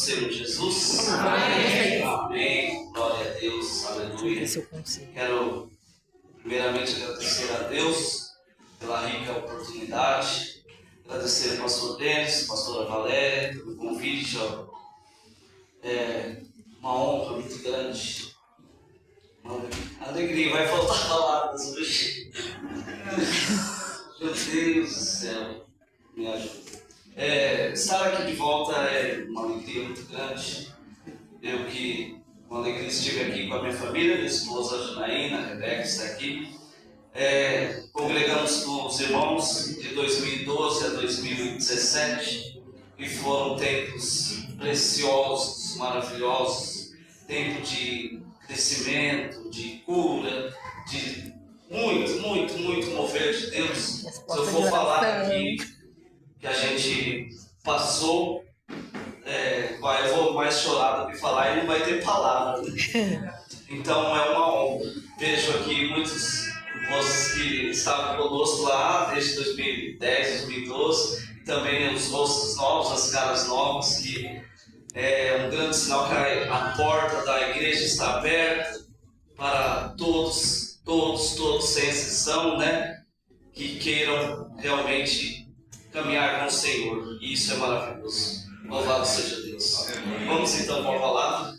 Senhor Jesus. Amém. Amém. Glória a Deus. Aleluia. Quero primeiramente agradecer a Deus pela rica oportunidade. Agradecer ao pastor Denis, pastora Valéria, pelo convite. É uma honra muito grande. Uma alegria. Vai faltar palavras hoje. Meu Deus do céu. Me ajuda. Estar aqui de volta é uma alegria muito grande. Eu que com alegria estive aqui com a minha família, minha esposa Janaína, a Rebeca está aqui. Congregamos com os irmãos de 2012 a 2017 e foram tempos preciosos, maravilhosos, tempo de crescimento, de cura, de muito mover de Deus. Se eu for falar aqui que a gente passou, eu vou mais chorar do que falar e não vai ter palavra. Então é uma honra. Vejo aqui muitos moços que estavam conosco lá desde 2010, 2012, e também os rostos novos, as caras novas, que é um grande sinal que a porta da igreja está aberta para todos sem exceção, né? Que queiram realmente caminhar com o Senhor. E isso é maravilhoso. Louvado seja Deus. Vamos então para a palavra,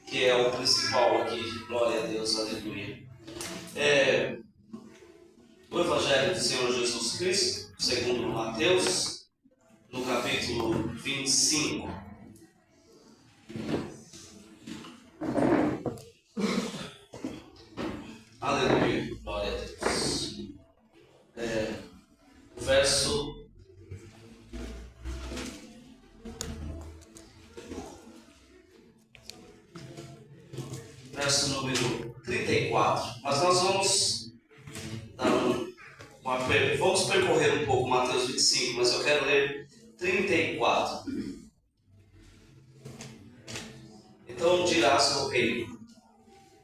que é o principal aqui. Glória a Deus, aleluia. O Evangelho do Senhor Jesus Cristo, segundo Mateus, no capítulo 25. Aleluia, glória a Deus. O verso número 34. Mas nós vamos vamos percorrer um pouco Mateus 25, mas eu quero ler 34. Então dirás no reino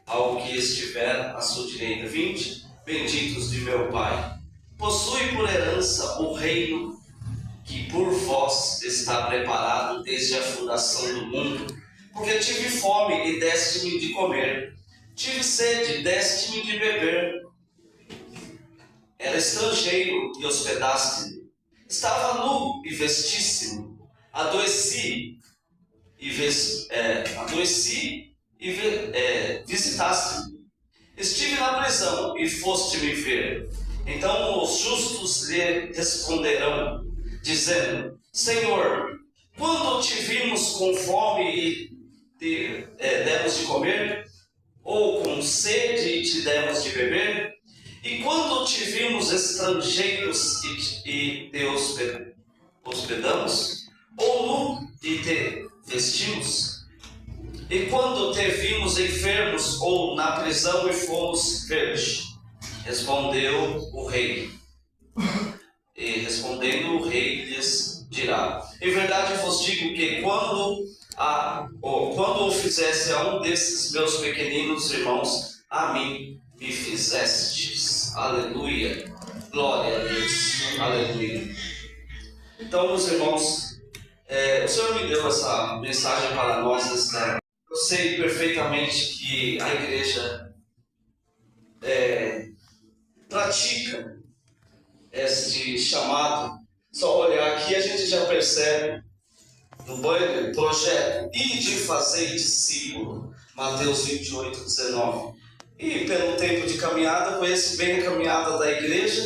ao que estiver à sua direita: vinde, benditos de meu Pai, possui por herança o reino que por vós está preparado desde a fundação do mundo. Porque tive fome e deste-me de comer, tive sede e deste-me de beber, era estrangeiro e hospedaste-me, estava nu e vestiste-me, adoeci e visitaste-me, estive na prisão e foste-me ver. Então os justos lhe responderão, dizendo: Senhor, quando te vimos com fome e te demos de comer, ou com sede e te demos de beber? E quando te vimos estrangeiros e te hospedamos, ou nu e te vestimos? E quando te vimos enfermos ou na prisão e fomos ver-te? Respondeu o rei. E respondendo o rei lhes dirá: em verdade vos digo que quando o fizesse a um desses meus pequeninos irmãos, a mim me fizestes. Aleluia. Glória a Deus. Aleluia. Então, meus irmãos, o Senhor me deu essa mensagem para nós nesta. Eu sei perfeitamente que a igreja pratica este chamado. Só olhar aqui a gente já percebe no projeto de fazer discípulo, Mateus 28, 19. E pelo tempo de caminhada, conheço bem a caminhada da igreja,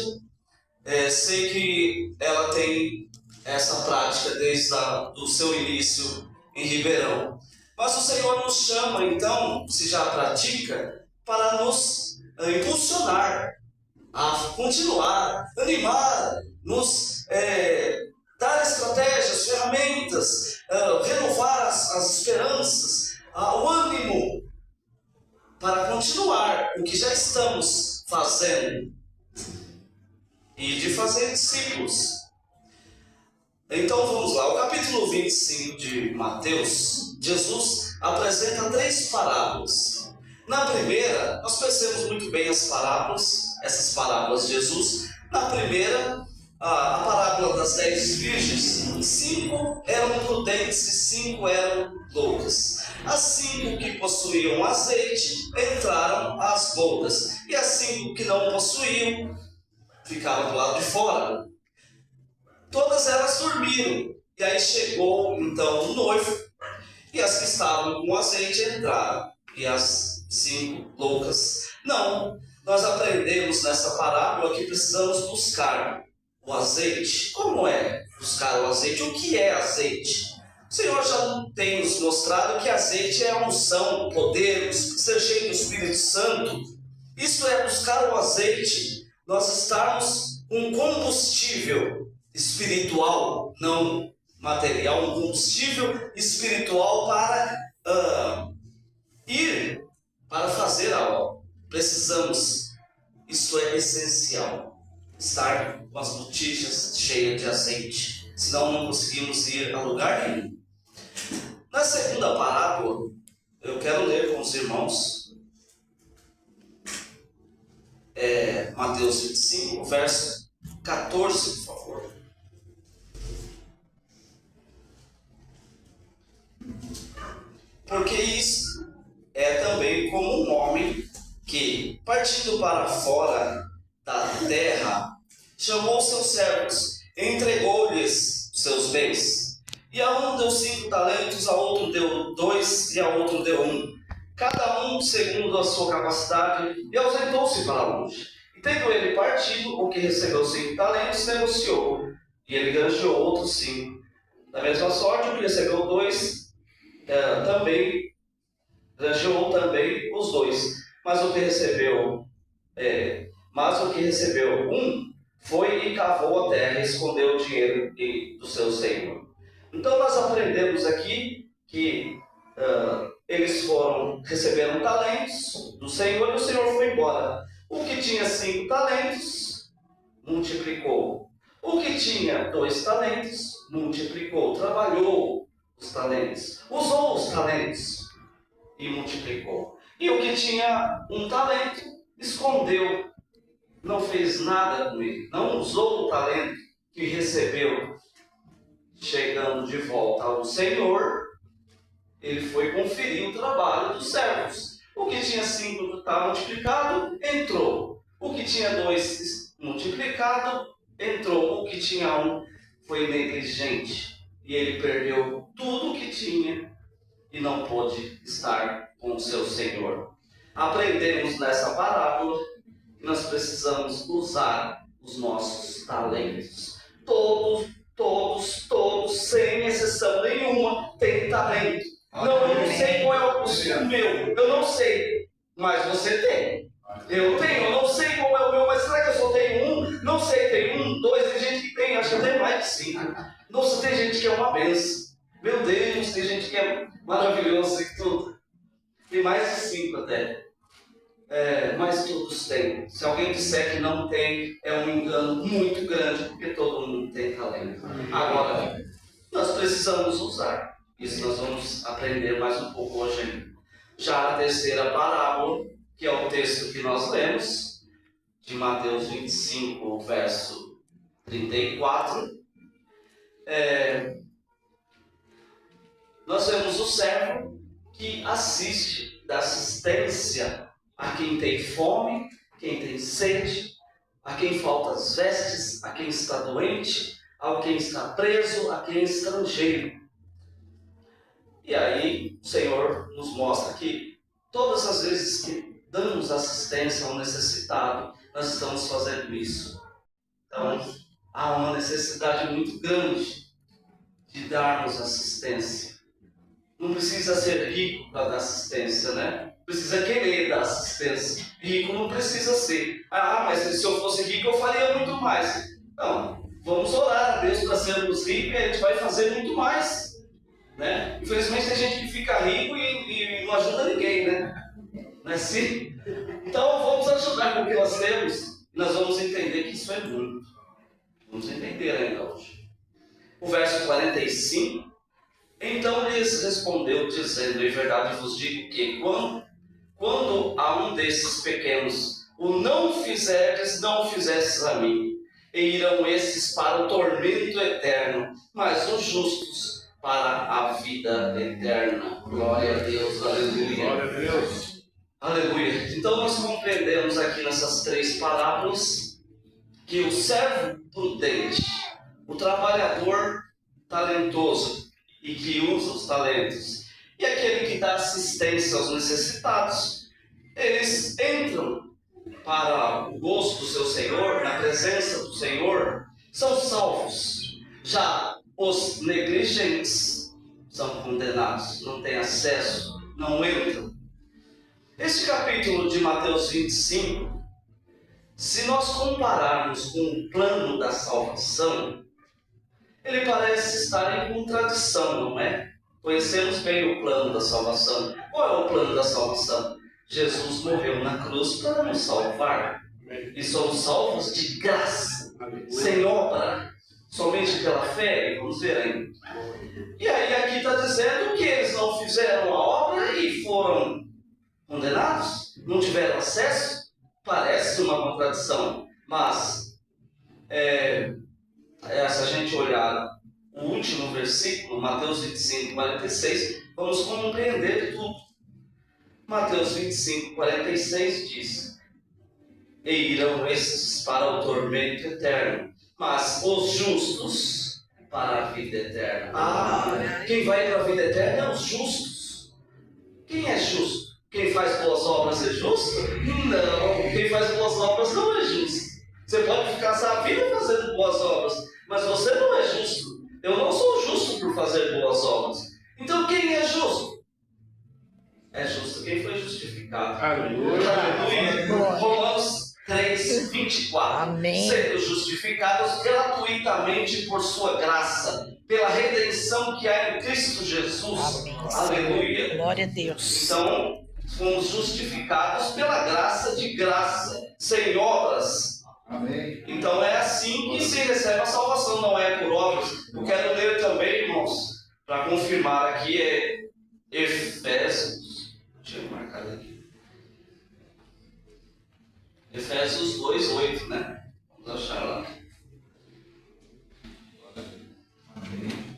sei que ela tem essa prática desde o seu início em Ribeirão. Mas o Senhor nos chama, então, se já pratica, para nos impulsionar a continuar, animar, nos dar estratégias, ferramentas, renovar as esperanças, o ânimo para continuar o que já estamos fazendo e de fazer discípulos. Então vamos lá, o capítulo 25 de Mateus, Jesus apresenta 3 parábolas. Na primeira, nós conhecemos muito bem essas parábolas de Jesus. Na primeira, a parábola das 10 virgens, 5 eram prudentes e 5 eram loucas. As 5 que possuíam azeite entraram às bodas, e as 5 que não possuíam ficaram do lado de fora. Todas elas dormiram, e aí chegou então o noivo, e as que estavam com azeite entraram, e as 5 loucas não. Nós aprendemos nessa parábola que precisamos buscar o azeite. Como é buscar o azeite? O que é azeite? O Senhor já tem nos mostrado que azeite é a unção, o poder, ser cheio do Espírito Santo. Isso é buscar o azeite, nós estarmos um combustível espiritual, não material, um combustível espiritual para ir, para fazer algo. Precisamos, isso é essencial, estar com as botijas cheias de azeite, senão não conseguimos ir a lugar nenhum. Na segunda parábola, eu quero ler com os irmãos, Mateus 25, verso 14, por favor. Porque isso é também como um homem que, partindo para fora da terra, chamou seus servos, entregou-lhes seus bens. E a um deu 5 talentos, a outro deu 2 e a outro deu 1, cada um segundo a sua capacidade, e ausentou-se para longe. E tendo ele partido, o que recebeu 5 talentos, negociou, e ele granjeou outros 5. Da mesma sorte, o que recebeu 2, também granjeou também os 2. Mas o que recebeu 1 foi e cavou a terra e escondeu o dinheiro do seu senhor. Então nós aprendemos aqui que eles receberam talentos do Senhor e o Senhor foi embora. O que tinha 5 talentos, multiplicou. O que tinha 2 talentos, multiplicou. Trabalhou os talentos, usou os talentos e multiplicou. E o que tinha 1 talento, escondeu, não fez nada com ele, não usou o talento que recebeu. Chegando de volta ao Senhor, ele foi conferir o trabalho dos servos. O que tinha 5 está multiplicado, entrou. O que tinha 2 multiplicado, entrou. O que tinha 1 foi negligente. E ele perdeu tudo o que tinha e não pôde estar com o seu Senhor. Aprendemos nessa parábola que nós precisamos usar os nossos talentos. Todos, sem exceção nenhuma, têm talento. Não, eu não sei qual é o meu, eu não sei, mas você tem. Eu tenho, eu não sei qual é o meu, mas será que eu só tenho 1? Não sei, tem 1, 2, tem gente que tem, acho que tem mais de 5. Nossa, tem gente que é uma benção. Meu Deus, tem gente que é maravilhoso e tudo. Tem mais de 5 até. Mas todos têm. Se alguém disser que não tem, é um engano muito grande, porque todo mundo tem talento. Agora, nós precisamos usar. Isso nós vamos aprender mais um pouco hoje ainda. Já a terceira parábola, que é o texto que nós lemos, de Mateus 25, verso 34, nós vemos o servo que assiste, da assistência a quem tem fome, quem tem sede, a quem faltam as vestes, a quem está doente, a quem está preso, a quem é estrangeiro. E aí o Senhor nos mostra que todas as vezes que damos assistência a um necessitado, nós estamos fazendo isso. Então há uma necessidade muito grande de darmos assistência. Não precisa ser rico para dar assistência, né? Precisa querer dar assistência. Rico não precisa ser. Mas se eu fosse rico eu faria muito mais. Não, vamos orar a Deus para sermos ricos e a gente vai fazer muito mais, né? Infelizmente tem gente que fica rico e não ajuda ninguém, né? Não é assim? Então vamos ajudar com o que nós temos e nós vamos entender que isso é muito. Vamos entender ainda hoje. O verso 45. Então lhes respondeu, dizendo: em verdade vos digo que quando a um desses pequenos o não fizestes a mim. e irão esses para o tormento eterno, mas os justos para a vida eterna. Glória a Deus, aleluia. Glória a Deus. Aleluia. Então nós compreendemos aqui nessas 3 parábolas que o servo prudente, o trabalhador talentoso e que usa os talentos, e aquele que dá assistência aos necessitados, eles entram para o gozo do seu Senhor, na presença do Senhor, são salvos. Já os negligentes são condenados, não têm acesso, não entram. Este capítulo de Mateus 25, se nós compararmos com o plano da salvação, ele parece estar em contradição, não é? Conhecemos bem o plano da salvação. Qual é o plano da salvação? Jesus morreu na cruz para nos salvar. E somos salvos de graça, sem obra, somente pela fé. Vamos ver ainda. E aí aqui está dizendo que eles não fizeram a obra e foram condenados, não tiveram acesso. Parece uma contradição, mas se a gente olhar o último versículo, Mateus 25, 46, vamos compreender tudo. Mateus 25, 46 diz: e irão esses para o tormento eterno, mas os justos para a vida eterna. Quem vai para a vida eterna é os justos. Quem é justo? Quem faz boas obras é justo? Não, quem faz boas obras não é justo. Você pode ficar a vida fazendo boas obras, mas você não é justo. Eu não sou justo por fazer boas obras. Então quem é justo? É justo quem foi justificado. Aleluia. Romanos 3, 24. Amém. Sendo justificados gratuitamente por sua graça, pela redenção que há em Cristo Jesus. Amém. Aleluia. Glória a Deus. Então, fomos justificados pela graça de graça, sem obras. Amém. Então é assim que se recebe a salvação, não é por obras. Eu quero ler também, irmãos, para confirmar aqui, Efésios. Deixa eu marcar aqui. Efésios 2, 8, né? Vamos achar lá. Amém.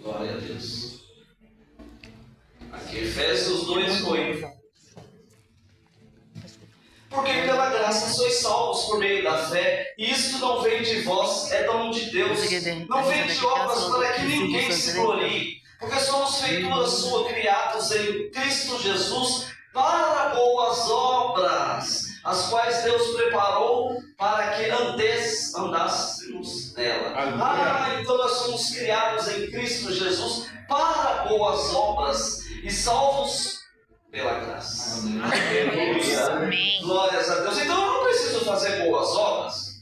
Glória a Deus. Aqui, Efésios 2, 8. Porque pela graça sois salvos por meio da fé, e isto não vem de vós, é dom de Deus. Não vem de obras para que ninguém se glorie, porque somos feitura sua, criados em Cristo Jesus, para boas obras, as quais Deus preparou para que andássemos nela. Então nós somos criados em Cristo Jesus para boas obras e salvos pela graça. Aleluia. Glórias a Deus. Então eu não preciso fazer boas obras.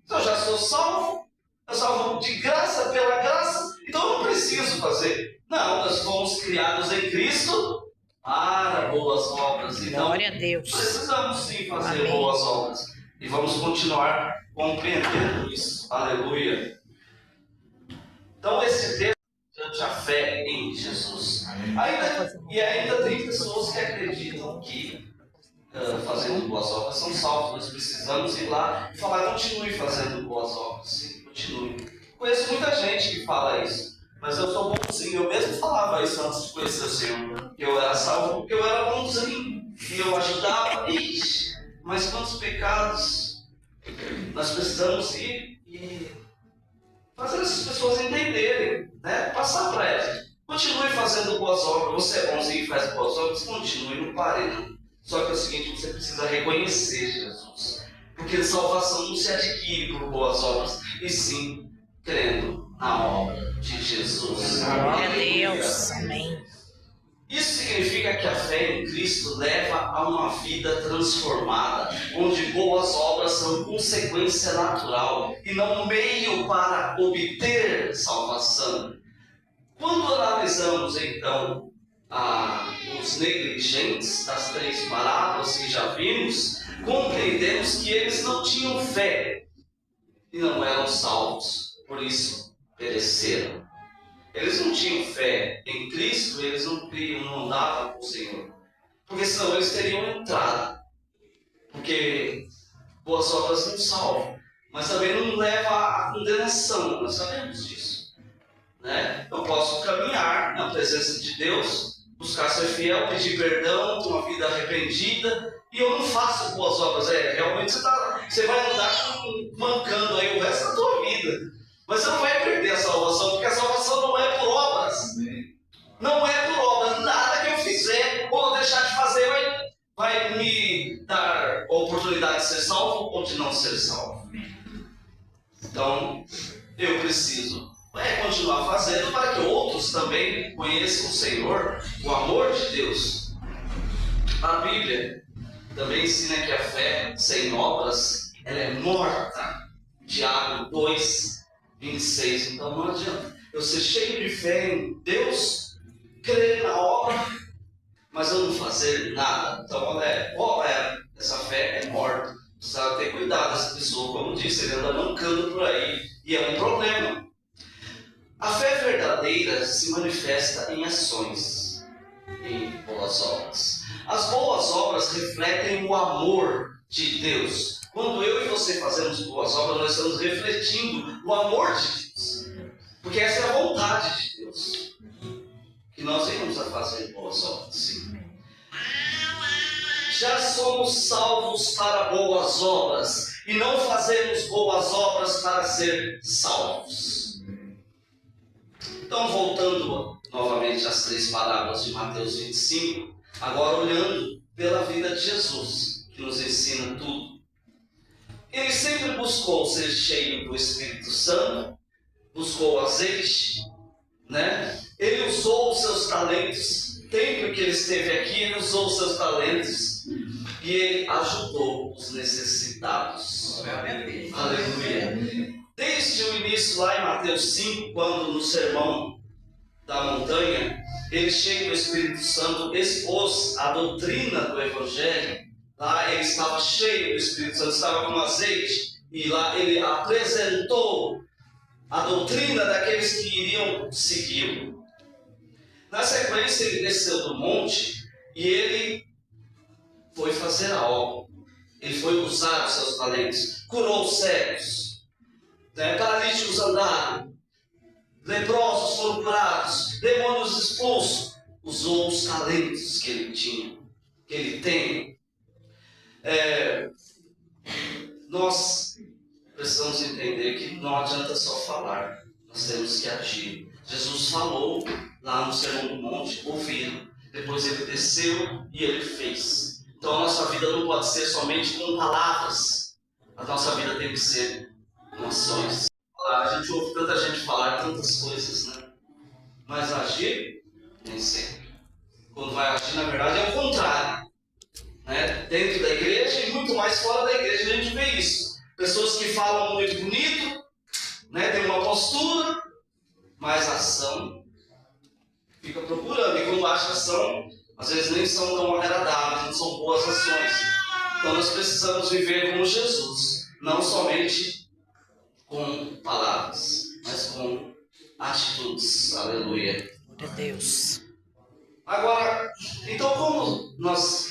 Eu já sou salvo. Eu salvo de graça pela graça. Então eu não preciso fazer. Não, nós fomos criados em Cristo para boas obras. Então glória a Deus. Precisamos sim fazer Amém. Boas obras. E vamos continuar compreendendo isso. Aleluia. Então esse texto a fé em Jesus. Ainda tem pessoas que acreditam que fazendo boas obras são salvos. Nós precisamos ir lá e falar: continue fazendo boas obras. Sim, continue. Conheço muita gente que fala isso, mas eu sou bonzinho. Eu mesmo falava isso antes de conhecer o Senhor. Eu era salvo porque eu era bonzinho e eu ajudava. Ixi, mas quantos pecados nós precisamos ir e fazer essas pessoas entenderem, né? Passar para elas. Continue fazendo boas obras. Você é bonzinho e faz boas obras, continue, não pare não. Só que é o seguinte, você precisa reconhecer Jesus. Porque salvação não se adquire por boas obras, e sim crendo na obra de Jesus. Glória a Deus. Amém. Isso significa que a fé em Cristo leva a uma vida transformada, onde boas obras são consequência natural e não meio para obter salvação. Quando analisamos então os negligentes das 3 parábolas que já vimos, compreendemos que eles não tinham fé e não eram salvos, por isso pereceram. Eles não tinham fé em Cristo, eles não criam, não andavam com o Senhor. Porque senão eles teriam entrado. Porque boas obras não salvam. mas também não leva à condenação, nós sabemos disso, né? Eu posso caminhar na presença de Deus, buscar ser fiel, pedir perdão, ter uma vida arrependida, e eu não faço boas obras. Realmente você vai andar mancando aí o resto da tua vida, mas você não vai perder a salvação, porque a salvação não é por obras. Não é por obras. Nada que eu fizer ou eu deixar de fazer vai me dar a oportunidade de ser salvo ou de não ser salvo. Então, eu preciso continuar fazendo para que outros também conheçam o Senhor, o amor de Deus. A Bíblia também ensina que a fé sem obras, ela é morta. Tiago 2:26. Então não adianta eu ser cheio de fé em Deus, crer na obra, mas eu não fazer nada. Então essa fé é morta. Precisa ter cuidado dessa pessoa, como disse, ele anda mancando por aí, e é um problema. A fé verdadeira se manifesta em ações, em boas obras. As boas obras refletem o amor de Deus. Quando eu e você fazemos boas obras, nós estamos refletindo o amor de Deus. Porque essa é a vontade de Deus. Que nós venhamos a fazer boas obras, sim. Já somos salvos para boas obras, e não fazemos boas obras para ser salvos. Então, voltando novamente às 3 parábolas de Mateus 25, agora olhando pela vida de Jesus, que nos ensina tudo. Ele sempre buscou ser cheio do Espírito Santo, buscou azeite, né? Ele usou os seus talentos. O tempo que ele esteve aqui, ele usou os seus talentos e ele ajudou os necessitados. Aleluia. Desde o início, lá em Mateus 5, quando no sermão da montanha, ele, cheio do Espírito Santo, expôs a doutrina do Evangelho. Lá ele estava cheio do Espírito Santo, estava com azeite, e lá ele apresentou a doutrina daqueles que iriam segui-lo. Na sequência, ele desceu do monte e ele foi fazer a obra. Ele foi usar os seus talentos, curou os cegos, paralíticos andaram, leprosos foram curados, demônios expulsos. Usou os talentos que ele tinha, que ele tem. Nós precisamos entender que não adianta só falar, nós temos que agir. Jesus falou lá no Sermão do Monte, ouviram, depois ele desceu e ele fez. Então a nossa vida não pode ser somente com palavras, a nossa vida tem que ser com ações. A gente ouve tanta gente falar tantas coisas, né? Mas agir, nem sempre. Quando vai agir, na verdade, é o contrário, né? Dentro da igreja e muito mais fora da igreja a gente vê isso. Pessoas que falam muito bonito, né? Tem uma postura, mas a ação fica procurando. E quando acha ação, às vezes nem são tão agradáveis, não são boas ações. Então nós precisamos viver como Jesus, não somente com palavras, mas com atitudes. Aleluia. Glória a Deus. Agora, então como nós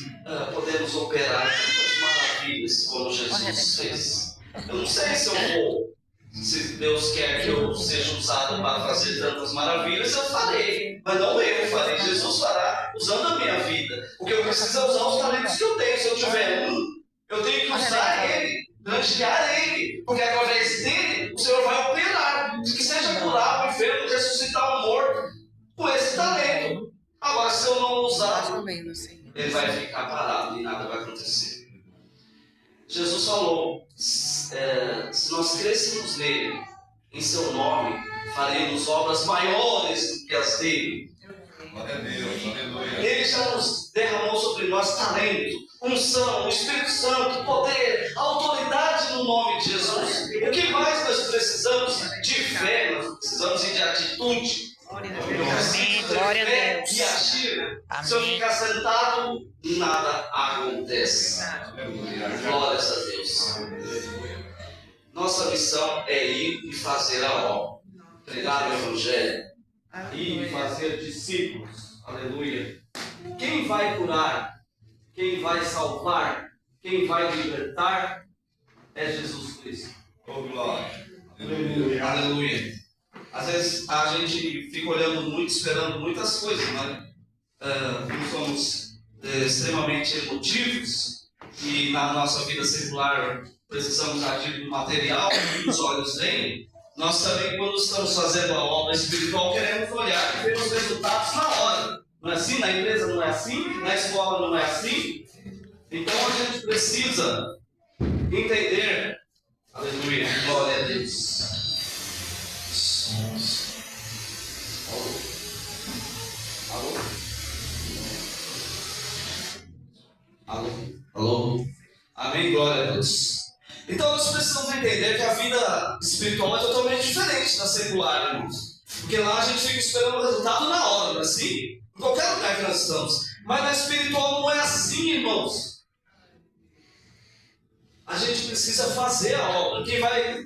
podemos operar tantas maravilhas como Jesus fez? Eu não sei se Deus quer que eu seja usado para fazer tantas maravilhas, eu farei. Mas não eu farei, Jesus fará usando a minha vida. Porque eu preciso é usar os talentos que eu tenho. Se eu tiver eu tenho que usar ele, granjear ele. Porque através dele, o Senhor vai operar. Que seja curar o enfermo, ressuscitar o morto, com esse talento. Agora, se eu não usar, ele vai ficar parado e nada vai acontecer. Jesus falou, se nós crescêssemos nele, em seu nome, faremos obras maiores do que as dele. Glória a Deus, aleluia. Ele já nos derramou sobre nós talento, unção, o Espírito Santo, poder, autoridade no nome de Jesus. O que mais nós precisamos? De fé, nós precisamos de atitude. Amém. Glória a Deus. E agir. Amém. Se eu ficar sentado, nada acontece. Glórias a Deus. Nossa missão é ir e fazer a obra, pregar o Evangelho, ir e fazer discípulos. Aleluia. Quem vai curar, quem vai salvar, quem vai libertar é Jesus Cristo. Oh, glória. Aleluia. Às vezes a gente fica olhando muito, esperando muitas coisas, né? Como somos extremamente emotivos e na nossa vida secular precisamos agir no material que os olhos veem, nós também, quando estamos fazendo a obra espiritual, queremos olhar e ver os resultados na hora. Não é assim? Na empresa não é assim? Na escola não é assim? Então a gente precisa entender. Aleluia. Glória a Deus. Alô? Alô? Alô? Alô? Amém? Glória a Deus. Então nós precisamos entender que a vida espiritual é totalmente diferente da secular, irmãos. Porque lá a gente fica esperando o resultado na hora, não é assim? Em qualquer lugar que nós estamos. Mas na espiritual não é assim, irmãos. A gente precisa fazer a obra. Quem vai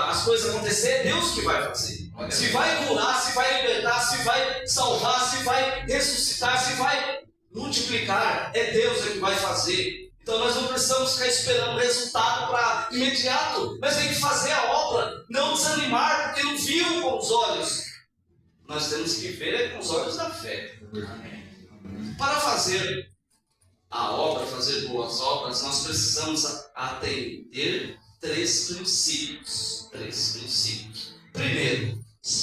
as coisas acontecer é Deus que vai fazer. Se vai curar, se vai libertar, se vai salvar, se vai ressuscitar, se vai multiplicar, é Deus que vai fazer. Então nós não precisamos ficar esperando o resultado para imediato. Nós temos que fazer a obra, não desanimar, porque não viu com os olhos. Nós temos que ver com os olhos da fé. Para fazer a obra, fazer boas obras, nós precisamos atender três princípios. Primeiro,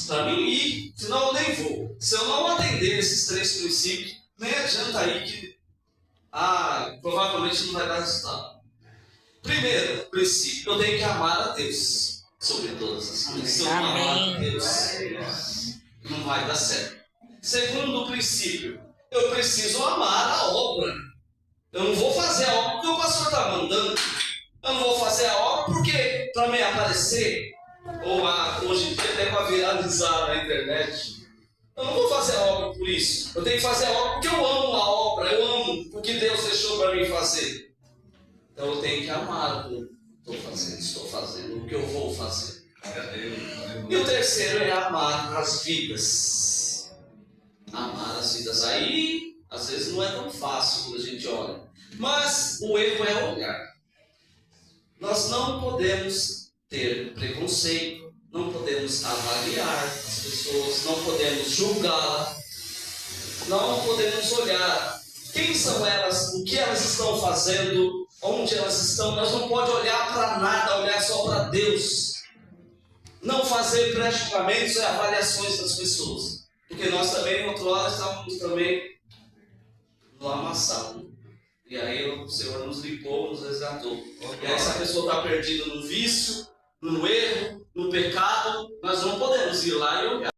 para mim ir, senão eu nem vou. Se eu não atender esses três princípios, nem adianta ir que provavelmente não vai dar resultado. Primeiro princípio, eu tenho que amar a Deus sobre todas as coisas. Se eu não amar a Deus, não vai dar certo. Segundo princípio, eu preciso amar a obra. Eu não vou fazer a obra porque o pastor está mandando. Eu não vou fazer a obra porque para me aparecer, ou hoje em dia até para viralizar na internet. Eu não vou fazer a obra por isso. Eu tenho que fazer a obra porque eu amo a obra. Eu amo o que Deus deixou para mim fazer. Então eu tenho que amar o que estou fazendo, o que eu vou fazer. E o terceiro é amar as vidas. Amar as vidas. Aí, às vezes, não é tão fácil quando a gente olha. Mas o erro é olhar. Nós não podemos ter preconceito, não podemos avaliar as pessoas, não podemos julgar, não podemos olhar quem são elas, o que elas estão fazendo, onde elas estão. Nós não podemos olhar para nada, olhar só para Deus. Não fazer pré-julgamentos e avaliações das pessoas. Porque nós também, outro lado, estávamos também no lamaçal. E aí o Senhor nos limpou, nos resgatou. E aí se a pessoa está perdida no vício, no erro, no pecado, nós não podemos ir lá e olhar.